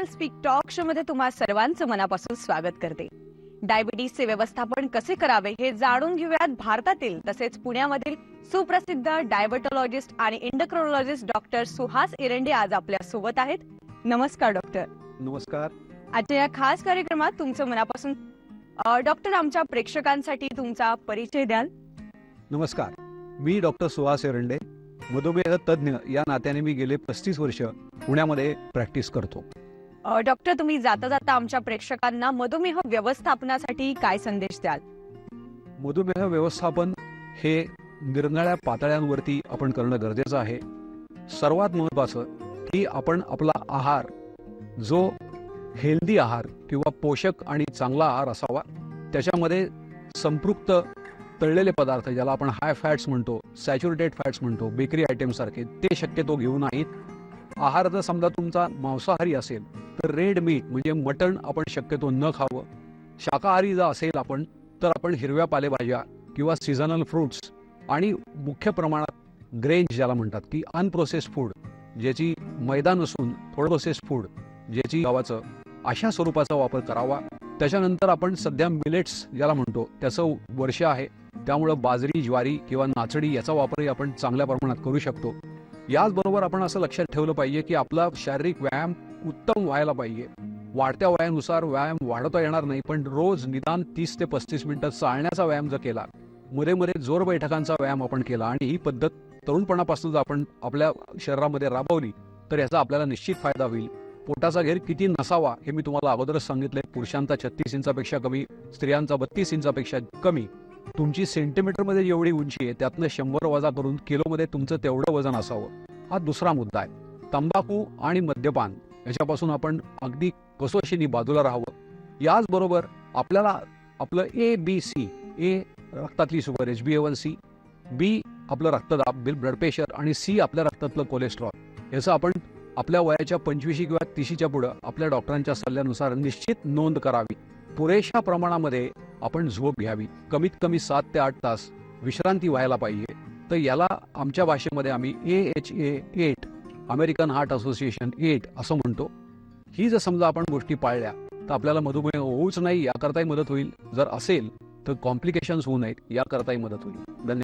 Speak talk show मध्ये तुम्हा सर्वांचं मनापासून स्वागत करते. डायबिटीसचे व्यवस्थापन कसे करावे हे जाणून घेऊयात भारतातील तसेच पुण्यामधील सुप्रसिद्ध डायबेटोलॉजिस्ट आणि एंडोक्रोनॉलॉजिस्ट डॉक्टर सुहास एरंडे आज आपल्या सोबत आहेत. नमस्कार डॉक्टर. नमस्कार. आजच्या या खास कार्यक्रमात तुमचं मनापासून डॉक्टर आमच्या प्रेक्षकांसाठी तुमचा परिचय द्याल? नमस्कार, मी डॉक्टर सुहास एरंडे, मधुमेह तज्ज्ञ या नात्याने मी गेले 35 वर्ष पुण्यामध्ये प्रॅक्टिस करतो. डॉक्टर, तुम्ही जाता जाता आमच्या प्रेक्षकांना मधुमेह व्यवस्थापनासाठी काय संदेश द्याल? मधुमेह व्यवस्थापन हे निरनिराळ्या पातळ्यांवरती आपण करणं गरजेचं आहे. सर्वात महत्त्वाचं की आपण आपला आहार जो हेल्दी आहार किंवा पोषक आणि चांगला आहार असावा, त्याच्यामध्ये संपृक्त तळलेले पदार्थ ज्याला आपण हाय फॅट्स म्हणतो, सॅच्युरेटेड फॅट्स म्हणतो, बेकरी आयटम सारखे ते शक्यतो घेऊ नाहीत. आहार जर समजा तुमचा मांसाहारी असेल तर रेड मीट म्हणजे मटण आपण शक्यतो न खावं. शाकाहारी जर असेल आपण तर आपण हिरव्या पालेभाज्या किंवा सीझनल फ्रूट्स आणि मुख्य प्रमाणात ग्रेन्स ज्याला म्हणतात की अनप्रोसेस्ड फूड, ज्याची मैदा नसून थोडं प्रोसेस्ड फूड ज्याची गावाचं अशा स्वरूपाचा वापर करावा. त्याच्यानंतर आपण सध्या मिलेट्स ज्याला म्हणतो त्याचं वर्ष आहे, त्यामुळं बाजरी, ज्वारी किंवा नाचणी याचा वापरही आपण चांगल्या प्रमाणात करू शकतो. याचबरोबर आपण असं लक्षात ठेवलं पाहिजे की आपला शारीरिक व्यायाम उत्तम व्हायला पाहिजे. वाढत्या वयानुसार व्यायाम वाढवता येणार नाही, पण रोज निदान 30 ते 35 मिनिटं चालण्याचा व्यायाम जर केला, मध्ये मध्ये जोर बैठकांचा व्यायाम आपण केला आणि ही पद्धत तरुणपणापासून जर आपण आपल्या शरीरामध्ये राबवली तर याचा आपल्याला निश्चित फायदा होईल. पोटाचा घेर किती नसावा हे मी तुम्हाला अगोदरच सांगितलंय. पुरुषांचा 36 इंचापेक्षा कमी, स्त्रियांचा 32 इंचापेक्षा कमी. तुमची सेंटीमीटरमध्ये जेवढी उंची आहे त्यातनं 100 वजा करून किलोमध्ये तुमचं तेवढं वजन असावं. हा दुसरा मुद्दा आहे. तंबाखू आणि मद्यपान याच्यापासून आपण अगदी कसोशीने बाजूला राहावं. याचबरोबर आपल्याला आपलं ABC, ए रक्तातली शुगर HbA1c, बी आपलं रक्तदाब ब्लड प्रेशर आणि सी आपल्या रक्तातलं कोलेस्ट्रॉल याचं आपण आपल्या वयाच्या 25 किंवा 30च्या पुढं आपल्या डॉक्टरांच्या सल्ल्यानुसार निश्चित नोंद करावी. पुरेशा प्रमाणामध्ये आपण झोप घ्यावी. कमीत कमी 7 ते 8 तास विश्रांती व्हायला पाहिजे. तर याला आमच्या भाषेमध्ये आम्ही AHA8 अमेरिकन हार्ट असोसिएशन 8 असं म्हणतो. ही जर समजा आपण गोष्टी पाळल्या तर आपल्याला मधुमेह होऊच नाही याकरताही मदत होईल. जर असेल तर कॉम्प्लिकेशन्स होऊ नयेत याकरताही मदत होईल. धन्यवाद.